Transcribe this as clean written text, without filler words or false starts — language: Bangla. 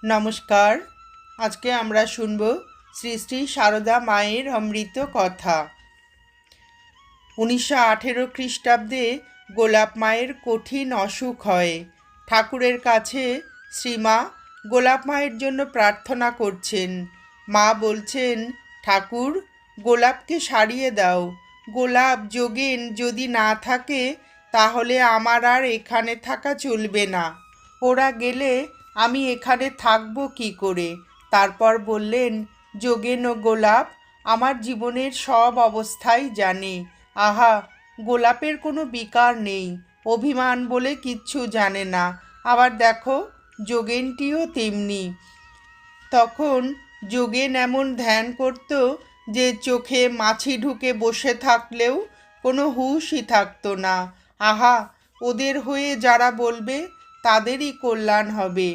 নমস্কার। আজকে আমরা শুনব শ্রী শ্রী সারদা মায়ের অমৃত কথা। 1918 খ্রিস্টাব্দে গোলাপ মায়ের কঠিন অসুখ হয়। ঠাকুরের কাছে শ্রীমা গোলাপ মায়ের জন্য প্রার্থনা করছেন। মা বলছেন, ঠাকুর, গোলাপকে সারিয়ে দাও। গোলাপ যোগেন যদি না থাকে তাহলে আমার আর এখানে থাকা চলবে না। ওরা গেলে আমি এখানে থাকবো কি করে? তারপর বললেন, যোগেন ও গোলাপ আমার জীবনের সব অবস্থাই জানে। আহা, গোলাপের কোনো বিকার নেই, অভিমান বলে কিচ্ছু জানে না। আবার দেখো, যোগেনটিও তেমনি। তখন যোগেন এমন ধ্যান করত যে চোখে মাছি ঢুকে বসে থাকলেও কোনো হুঁশই থাকতো না। আহা, ওদের হয়ে যারা বলবে তাদেরই কল্যাণ হবে।